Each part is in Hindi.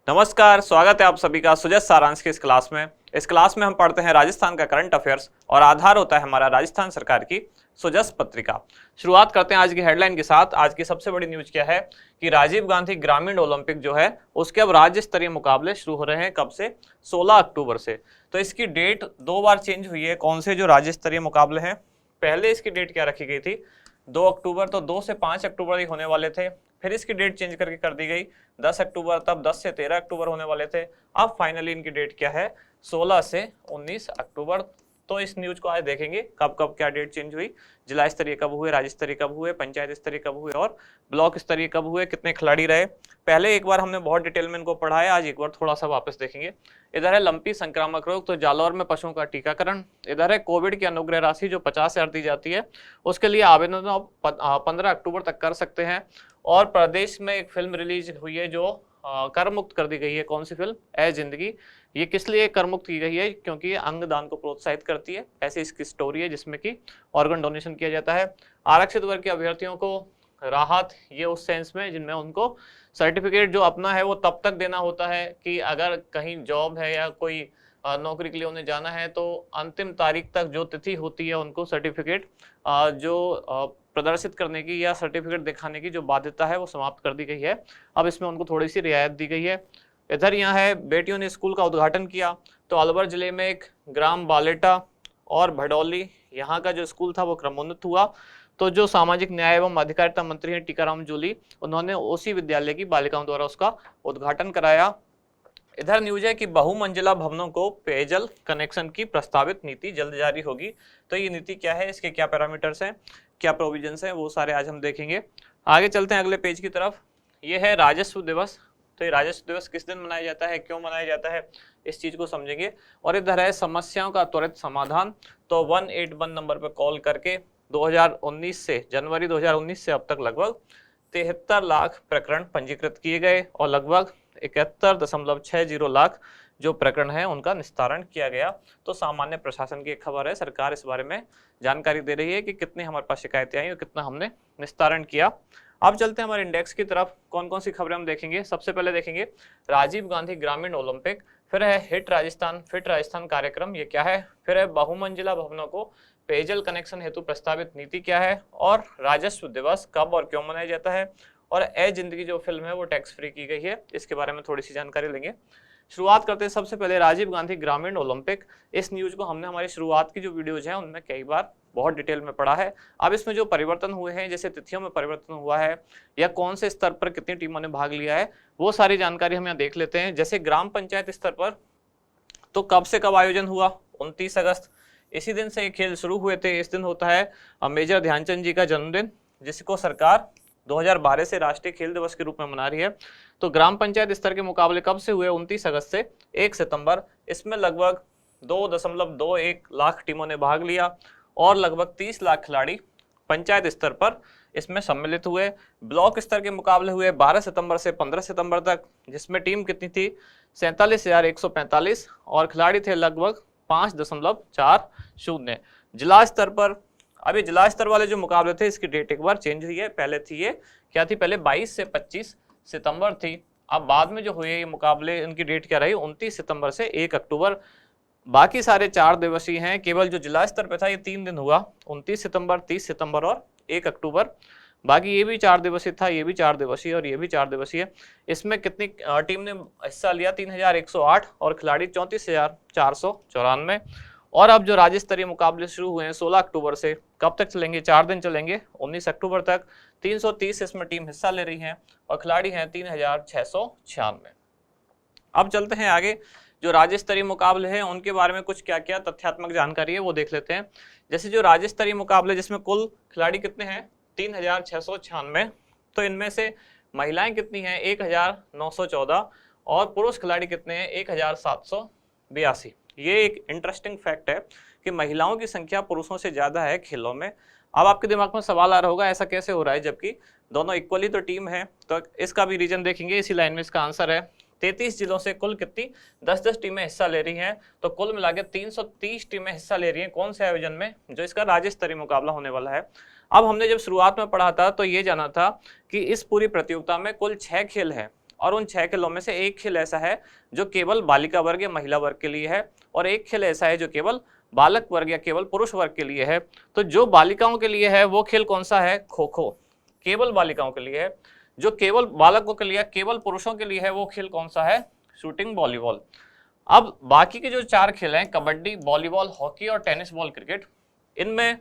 नमस्कार, स्वागत है आप सभी का सुजस सारांश की इस क्लास में। इस क्लास में हम पढ़ते हैं राजस्थान का करंट अफेयर्स और आधार होता है हमारा राजस्थान सरकार की सुजस पत्रिका। शुरुआत करते हैं आज की हेडलाइन के साथ। आज की सबसे बड़ी न्यूज क्या है कि राजीव गांधी ग्रामीण ओलंपिक जो है उसके अब राज्य स्तरीय मुकाबले शुरू हो रहे हैं। कब से? 16 अक्टूबर से। तो इसकी डेट 2 बार चेंज हुई है। कौन से जो राज्य स्तरीय मुकाबले हैं, पहले इसकी डेट क्या रखी गई थी? 2 अक्टूबर, तो 2 से 5 अक्टूबर ही होने वाले थे। फिर इसकी डेट चेंज करके कर दी गई 10 अक्टूबर, तब 10 से 13 अक्टूबर होने वाले थे। अब फाइनली इनकी डेट क्या है? 16 से 19 अक्टूबर। तो इस न्यूज को आज देखेंगे कब कब क्या डेट चेंज हुई, जिला स्तरीय कब हुए, राज्य स्तरीय कब हुए, पंचायत स्तरीय कब हुए और ब्लॉक स्तरीय कब हुए, कितने खिलाड़ी रहे। पहले एक बार हमने बहुत डिटेल में इनको पढ़ा है, आज एक बार थोड़ा सा वापस देखेंगे। इधर है लंपी संक्रामक रोग, तो जालौर में पशुओं का टीकाकरण। इधर है कोविड की अनुग्रह राशि जो 50,000 दी जाती है, उसके लिए आवेदन आप 15 अक्टूबर तक कर सकते हैं। और प्रदेश में एक फिल्म रिलीज हुई है जो कर मुक्त कर दी गई है। कौन सी फिल्म? ए जिंदगी। ये किस लिए कर मुक्त की गई है? क्योंकि ये अंगदान को प्रोत्साहित करती है। ऐसी इसकी स्टोरी है जिसमें कि ऑर्गन डोनेशन किया जाता है। आरक्षित वर्ग के अभ्यर्थियों को राहत, ये उस सेंस में जिनमें उनको सर्टिफिकेट जो अपना है वो तब तक देना होता है कि अगर कहीं जॉब है या कोई नौकरी के लिए उन्हें जाना है तो अंतिम तारीख तक जो तिथि होती है उनको सर्टिफिकेट जो प्रदर्शित करने की या सर्टिफिकेट दिखाने की जो बाध्यता है वो समाप्त कर दी गई है। अब इसमें उनको थोड़ी सी रियायत दी गई है। इधर यहाँ है बेटियों ने स्कूल का उद्घाटन किया, तो अलवर जिले में एक ग्राम बालेटा और भडौली यहाँ का जो स्कूल था वो क्रमोन्नत हुआ। तो जो सामाजिक न्याय एवं अधिकारिता मंत्री हैं टीकाराम जूली, उन्होंने उसी विद्यालय की बालिकाओं द्वारा उसका उद्घाटन कराया। इधर न्यूज है कि बहुमंजिला भवनों को पेयजल कनेक्शन की प्रस्तावित नीति जल्द जारी होगी। तो ये नीति क्या है, इसके क्या पैरामीटर्स हैं, क्या प्रोविजंस हैं, वो सारे आज हम देखेंगे। आगे चलते हैं अगले पेज की तरफ। ये है राजस्व दिवस। तो ये राजस्व दिवस किस दिन मनाया जाता है, क्यों मनाया जाता है, इस चीज को समझेंगे। और इधर है समस्याओं का त्वरित समाधान। तो 181 नंबर पर कॉल करके 2019 से, जनवरी 2019 से अब तक लगभग 73 लाख प्रकरण पंजीकृत किए गए और लगभग 71.60 लाख जो प्रकरण है उनका निस्तारण किया गया। तो सामान्य प्रशासन की एक खबर है, सरकार इस बारे में जानकारी दे रही है कि कितने हमारे पास शिकायतें आई और कितना हमने निस्तारण किया। अब चलते हैं हमारे इंडेक्स की तरफ। कौन कौन सी खबरें हम देखेंगे? सबसे पहले देखेंगे राजीव गांधी ग्रामीण ओलंपिक, फिर है हिट राजस्थान फिट राजस्थान कार्यक्रम, ये क्या है, फिर है बहुमंजिला भवनों को पेयजल कनेक्शन हेतु प्रस्तावित नीति क्या है, और राजस्व दिवस कब और क्यों मनाया जाता है, और ए जिंदगी जो फिल्म है वो टैक्स फ्री की गई है। इसके बारे में थोड़ी सी जानकारी लेंगे। शुरुआत करते हैं सबसे पहले राजीव गांधी ग्रामीण ओलंपिक। इस न्यूज को हमने हमारी शुरुआत की जो वीडियोज हैं उनमें कई बार बहुत डिटेल में पढ़ा है। अब इसमें जो परिवर्तन हुए हैं, जैसे तिथियों में परिवर्तन हुआ है या कौन से स्तर पर कितनी टीमों ने भाग लिया है, वो सारी जानकारी हम यहाँ देख लेते हैं। जैसे ग्राम पंचायत स्तर पर तो कब से कब आयोजन हुआ? 29 अगस्त। इसी दिन से ये खेल शुरू हुए थे। इस दिन होता है मेजर ध्यानचंद जी का जन्मदिन, जिसको सरकार 2012 से राष्ट्रीय खेल दिवस के रूप में मना रही है। तो ग्राम पंचायत स्तर के मुकाबले कब से हुए? 29 अगस्त से 1 सितंबर। इसमें लगभग 2.21 लाख टीमों ने भाग लिया और लगभग 30 लाख खिलाड़ी पंचायत स्तर पर इसमें सम्मिलित हुए। ब्लॉक स्तर के मुकाबले हुए 12 सितंबर से 15 सितंबर तक, जिसमें टीम कितनी थी? 47,145 और खिलाड़ी थे लगभग 5.40। जिला स्तर पर, अभी जिला स्तर वाले जो मुकाबले थे इसकी डेट एक बार चेंज हुई है। पहले थी ये क्या थी? पहले 22 से 25 सितंबर थी। अब बाद में जो हुए ये मुकाबले, इनकी डेट क्या रही? 29 सितंबर से 1 अक्टूबर। बाकी सारे 4 दिवसीय हैं, केवल जो जिला स्तर पे था ये 3 दिन हुआ, 29 सितंबर, 30 सितंबर और 1 अक्टूबर। बाकी ये भी 4 दिवसीय था, ये भी 4 दिवसीय और ये भी 4 दिवसीय। इसमें कितनी टीम ने हिस्सा लिया? 3,108 और खिलाड़ी 34,494। और अब जो राज्य स्तरीय मुकाबले शुरू हुए हैं 16 अक्टूबर से, कब तक चलेंगे? 4 दिन चलेंगे, 19 अक्टूबर तक। 330 इसमें टीम हिस्सा ले रही हैं और खिलाड़ी हैं 3,696। अब चलते हैं आगे। जो राज्य स्तरीय मुकाबले हैं उनके बारे में कुछ क्या क्या तथ्यात्मक जानकारी है वो देख लेते हैं। जैसे जो राज्य स्तरीय मुकाबले, जिसमें कुल खिलाड़ी कितने हैं? 3,696। तो इनमें से महिलाएं कितनी हैं? 1,914 और पुरुष खिलाड़ी कितने हैं? 1,782। ये एक इंटरेस्टिंग फैक्ट है कि महिलाओं की संख्या पुरुषों से ज्यादा है खेलों में। अब आपके दिमाग में सवाल आ रहा होगा ऐसा कैसे हो रहा है जबकि दोनों इक्वली तो टीम है। तो इसका भी रीजन देखेंगे, इसी लाइन में इसका आंसर है। 33 जिलों से कुल कितनी 10-10 टीमें हिस्सा ले रही हैं, तो कुल मिला के 330 टीमें हिस्सा ले रही हैं। कौन से आयोजन में? जो इसका राज्य स्तरीय मुकाबला होने वाला है। अब हमने जब शुरुआत में पढ़ा था तो ये जाना था कि इस पूरी प्रतियोगिता में कुल 6 खेल हैं और उन 6 खेलों में से एक खेल ऐसा है जो केवल बालिका वर्ग या महिला वर्ग के लिए है और एक खेल ऐसा है जो केवल बालक वर्ग या केवल पुरुष वर्ग के लिए है। तो जो बालिकाओं के लिए है वो खेल कौन सा है? खो खो, केवल बालिकाओं के लिए है। जो केवल बालकों के लिए, केवल पुरुषों के लिए है, वो खेल कौन सा है? Shooting volleyball. अब बाकी के जो 4 खेल हैं, कबड्डी, वॉलीबॉल, हॉकी और टेनिस बॉल क्रिकेट, इनमें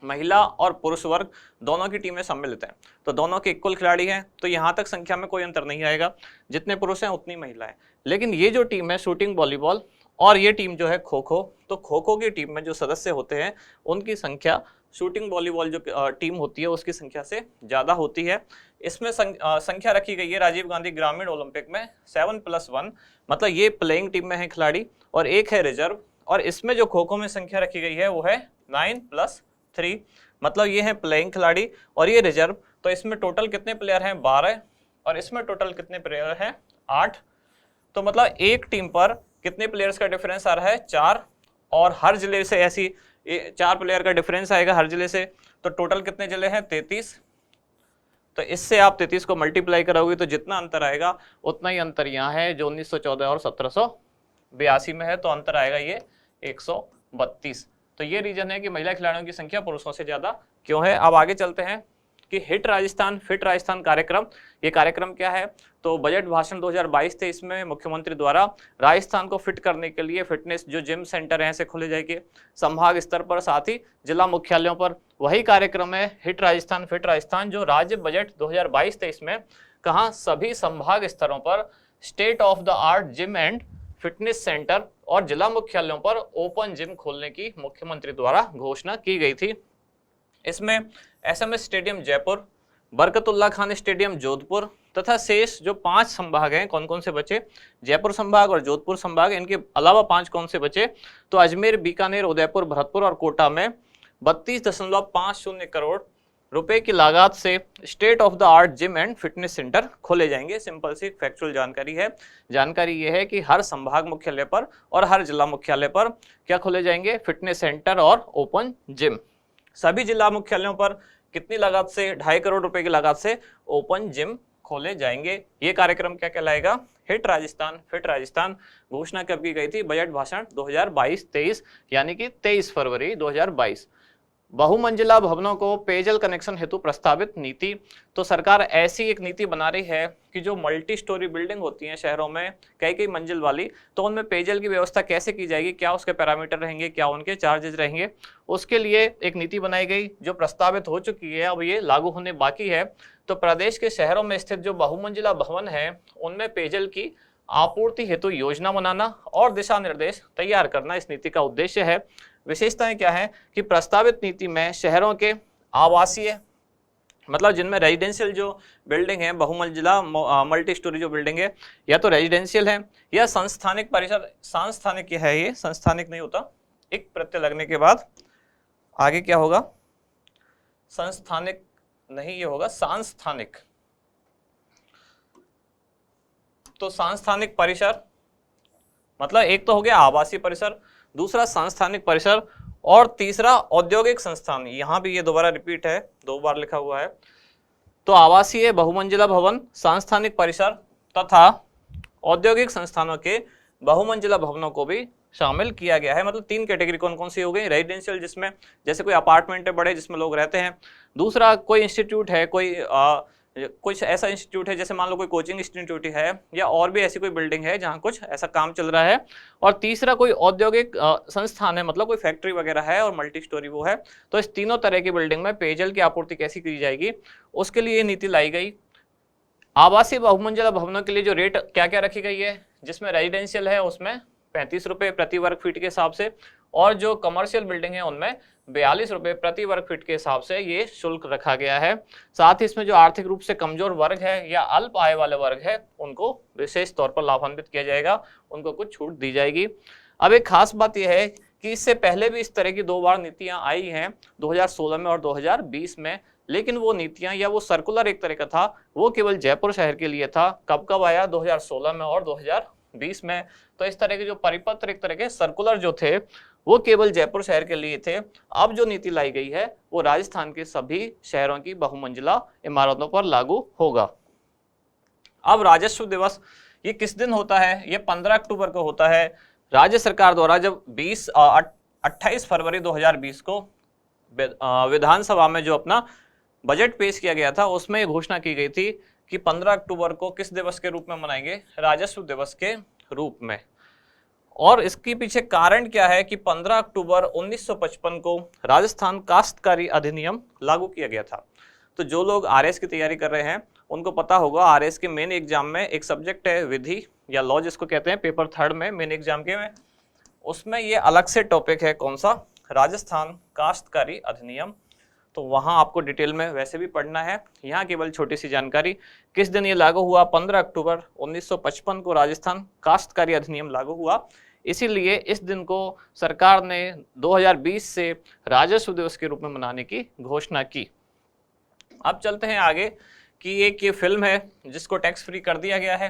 महिला और पुरुष वर्ग दोनों की टीमें सम्मिलित हैं, तो दोनों के इक्वल खिलाड़ी हैं, तो यहाँ तक संख्या में कोई अंतर नहीं आएगा, जितने पुरुष हैं उतनी महिला है। लेकिन ये जो टीम है शूटिंग वॉलीबॉल और ये टीम जो है खो खो, तो खो खो की टीम में जो सदस्य होते हैं उनकी संख्या शूटिंग वॉलीबॉल जो टीम होती है उसकी संख्या से ज़्यादा होती है। इसमें संख्या रखी गई है राजीव गांधी ग्रामीण ओलंपिक में 7+1, मतलब ये प्लेइंग टीम में है खिलाड़ी और एक है रिजर्व, और इसमें जो खो खो में संख्या रखी गई है वो है 9+3, मतलब ये है प्लेइंग खिलाड़ी और ये रिजर्व। तो इसमें टोटल कितने प्लेयर हैं? 12, और इसमें टोटल कितने प्लेयर हैं? 8। तो मतलब एक टीम पर कितने प्लेयर्स का डिफरेंस आ रहा है? 4, और हर जिले से ऐसी 4 प्लेयर का डिफरेंस आएगा हर जिले से, तो टोटल कितने जिले हैं? 33। तो इससे आप 33 को मल्टीप्लाई करोगे तो जितना अंतर आएगा उतना ही अंतर यहाँ है जो 1914 और 1782 में है, तो अंतर आएगा ये 132। तो ये रीजन है कि महिला खिलाड़ियों की संख्या पुरुषों से ज्यादा क्यों है। अब आगे चलते हैं कि हिट राजस्थान फिट राजस्थान कार्यक्रम, ये कार्यक्रम क्या है? तो बजट भाषण 2022-23 में मुख्यमंत्री द्वारा राजस्थान को फिट करने के लिए फिटनेस जो जिम सेंटर हैं ऐसे खोले जाएंगे संभाग स्तर पर, साथ ही जिला मुख्यालयों पर। वही कार्यक्रम है हिट राजस्थान फिट राजस्थान जो राज्य बजट 2022-23 में कहा सभी संभाग स्तरों पर state of the art gym and fitness centre और जिला मुख्यालयों पर ओपन जिम खोलने की मुख्यमंत्री द्वारा घोषणा की गई थी। इसमें SMS stadium Jaipur, Barkatullah Khan stadium Jodhpur तथा शेष जो 5 संभाग हैं, कौन कौन से बचे? जयपुर संभाग और जोधपुर संभाग, इनके अलावा 5 कौन से बचे? तो अजमेर, बीकानेर, उदयपुर, भरतपुर और कोटा में 32.50 करोड़ रुपए की लागत से state of the art gym and fitness centre खोले जाएंगे। सिंपल सी फैक्चुअल जानकारी है। जानकारी ये है कि हर संभाग मुख्यालय पर और हर जिला मुख्यालय पर क्या खोले जाएंगे? फिटनेस सेंटर और ओपन जिम। सभी जिला मुख्यालयों पर कितनी लागत से? 2.5 करोड़ रुपए की लागत से ओपन जिम खोले जाएंगे। ये कार्यक्रम क्या कहलाएगा? Hit Rajasthan fit Rajasthan. घोषणा कब की गई थी? बजट भाषण 2022-23 यानी कि 23 फरवरी 2022। बहुमंजिला भवनों को पेयजल कनेक्शन हेतु प्रस्तावित नीति, तो सरकार ऐसी एक नीति बना रही है कि जो मल्टी स्टोरी बिल्डिंग होती हैं शहरों में कई मंजिल वाली, तो उनमें पेयजल की व्यवस्था कैसे की जाएगी, क्या उसके पैरामीटर रहेंगे, क्या उनके चार्जेस रहेंगे, उसके लिए एक नीति बनाई गई जो प्रस्तावित हो चुकी है, अब ये लागू होने बाकी है। तो प्रदेश के शहरों में स्थित जो बहुमंजिला भवन है उनमें पेयजल की आपूर्ति हेतु योजना बनाना और दिशा निर्देश तैयार करना इस नीति का उद्देश्य है। विशेषताएं क्या है कि प्रस्तावित नीति में शहरों के आवासीय, मतलब जिनमें रेजिडेंशियल जो बिल्डिंग है, बहुमंजिला मल्टी स्टोरी जो बिल्डिंग है, या तो रेजिडेंशियल है या संस्थानिक परिसर। सांस्थानिक है, ये संस्थानिक नहीं होता, एक प्रत्यय लगने के बाद आगे क्या होगा? संस्थानिक नहीं, ये होगा सांस्थानिक। तो सांस्थानिक परिसर मतलब एक तो हो गया आवासीय परिसर, दूसरा सांस्थानिक परिसर और तीसरा औद्योगिक संस्थान। यहां भी ये दोबारा रिपीट है, 2 बार लिखा हुआ है। तो आवासीय बहुमंजिला भवन, सांस्थानिक परिसर तथा औद्योगिक संस्थानों के बहुमंजिला भवनों को भी शामिल किया गया है। मतलब 3 कैटेगरी कौन कौन सी हो गई? रेजिडेंशियल जिसमें जैसे कोई अपार्टमेंट है बड़े जिसमें लोग रहते हैं, दूसरा कोई इंस्टीट्यूट है, कोई कुछ ऐसा इंस्टीट्यूट है जैसे मान लो कोई कोचिंग इंस्टीट्यूट है या और भी ऐसी कोई बिल्डिंग है जहाँ कुछ ऐसा काम चल रहा है, और तीसरा कोई औद्योगिक संस्थान है, मतलब कोई फैक्ट्री वगैरह है और मल्टी स्टोरी वो है। तो इस तीनों तरह की बिल्डिंग में पेयजल की आपूर्ति कैसी की जाएगी उसके लिए ये नीति लाई गई। आवासीय बहुमंजिला भवनों के लिए जो रेट क्या क्या रखी गई है, जिसमें रेजिडेंशियल है उसमें 35 रुपये प्रति वर्ग फीट के हिसाब से, और जो कमर्शियल बिल्डिंग है उनमें 42 रुपये प्रति वर्ग फीट के हिसाब से ये शुल्क रखा गया है। साथ ही इसमें जो आर्थिक रूप से कमजोर वर्ग है या अल्प आय वाले वर्ग है उनको विशेष तौर पर लाभान्वित किया जाएगा, उनको कुछ छूट दी जाएगी। अब एक खास बात यह है कि इससे पहले भी इस तरह की 2 बार नीतियां आई हैं, 2016 में और 2020 में, लेकिन वो नीतियां या वो सर्कुलर एक तरह का था वो केवल जयपुर शहर के लिए था। कब कब आया? 2016 में और 2020 में। तो इस तरह के जो परिपत्र एक तरह के सर्कुलर जो थे वो केवल जयपुर शहर के लिए थे। अब जो नीति लाई गई है वो राजस्थान के सभी शहरों की बहुमंजिला इमारतों पर लागू होगा। अब राजस्व दिवस ये किस दिन होता है? ये 15 अक्टूबर को होता है। राज्य सरकार द्वारा जब 28 फरवरी 2020 को विधानसभा में जो अपना बजट पेश किया गया था, उसमें ये घोषणा की गई थी कि 15 अक्टूबर को किस दिवस के रूप में मनाएंगे? राजस्व दिवस के रूप में। और इसके पीछे कारण क्या है कि 15 अक्टूबर 1955 को राजस्थान काश्तकारी अधिनियम लागू किया गया था। तो जो लोग आरएस की तैयारी कर रहे हैं उनको पता होगा, आरएस के मेन एग्जाम में एक सब्जेक्ट है विधि या लॉ जिसको कहते हैं, पेपर 3 में मेन एग्जाम के में, उसमें ये अलग से टॉपिक है। कौन सा? राजस्थान काश्तकारी अधिनियम। तो वहां आपको डिटेल में वैसे भी पढ़ना है, यहाँ केवल छोटी सी जानकारी। किस दिन ये लागू हुआ? 15 अक्टूबर 1955 को राजस्थान काश्तकारी अधिनियम लागू हुआ। इसीलिए इस दिन को सरकार ने 2020 से राजस्व दिवस के रूप में मनाने की घोषणा की। अब चलते हैं आगे कि एक ये फिल्म है जिसको टैक्स फ्री कर दिया गया है।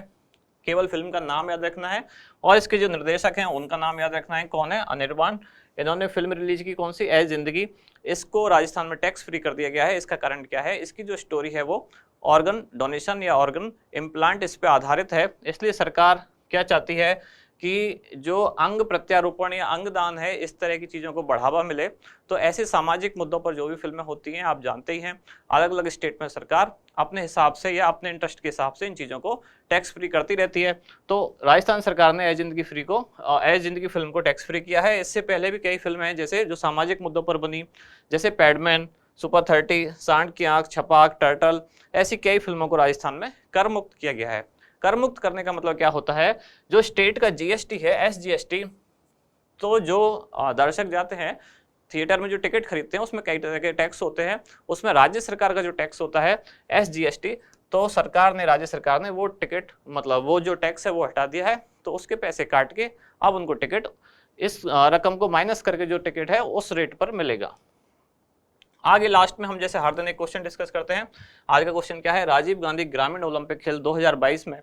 केवल फिल्म का नाम याद रखना है और इसके जो निर्देशक हैं उनका नाम याद रखना है। कौन है? अनिर्बाण। इन्होंने फिल्म रिलीज की कौन सी? ए जिंदगी। इसको राजस्थान में टैक्स फ्री कर दिया गया है। इसका कारण क्या है? इसकी जो स्टोरी है वो ऑर्गन डोनेशन या ऑर्गन इम्प्लांट इस पे आधारित है। इसलिए सरकार क्या चाहती है कि जो अंग प्रत्यारोपण या अंग दान है, इस तरह की चीज़ों को बढ़ावा मिले। तो ऐसे सामाजिक मुद्दों पर जो भी फिल्में होती हैं, आप जानते ही हैं, अलग अलग स्टेट में सरकार अपने हिसाब से या अपने इंटरेस्ट के हिसाब से इन चीज़ों को टैक्स फ्री करती रहती है। तो राजस्थान सरकार ने ए जिंदगी फिल्म को टैक्स फ्री किया है। इससे पहले भी कई फिल्में हैं जैसे जो सामाजिक मुद्दों पर बनी, जैसे पैडमैन, सुपर 30, सांड की आंख, छपाक, टर्टल, ऐसी कई फिल्मों को राजस्थान में कर मुक्त किया गया है। कर मुक्त करने का मतलब क्या होता है? जो स्टेट का जीएसटी है, एसजीएसटी, तो जो दर्शक जाते हैं थिएटर में जो टिकट खरीदते हैं उसमें कई तरह के टैक्स होते हैं, उसमें राज्य सरकार का जो टैक्स होता है एसजीएसटी, तो राज्य सरकार ने वो टिकट मतलब वो जो टैक्स है वो हटा दिया है। तो उसके पैसे काट के अब उनको टिकट इस रकम को माइनस करके जो टिकट है उस रेट पर मिलेगा। आगे लास्ट में हम जैसे हर दिन एक क्वेश्चन डिस्कस करते हैं। आज का क्वेश्चन क्या है? राजीव गांधी ग्रामीण ओलंपिक खेल 2022 में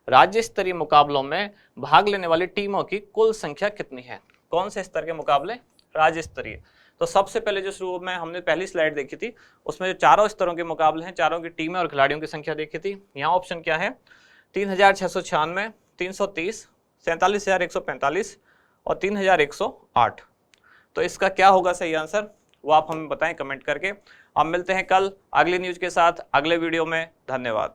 राज्य स्तरीय मुकाबलों में भाग लेने वाली टीमों की कुल संख्या कितनी है? कौन से स्तर के मुकाबले? राज्य स्तरीय। तो सबसे पहले जो शुरू में हमने पहली स्लाइड देखी थी उसमें जो चारों स्तरों के मुकाबले हैं, चारों की टीमें और खिलाड़ियों की संख्या देखी थी। यहाँ ऑप्शन क्या है? 3696, 330, 47,145 और 3108। तो इसका क्या होगा सही आंसर? वो आप हमें बताएं कमेंट करके। अब मिलते हैं कल अगली न्यूज के साथ अगले वीडियो में। धन्यवाद।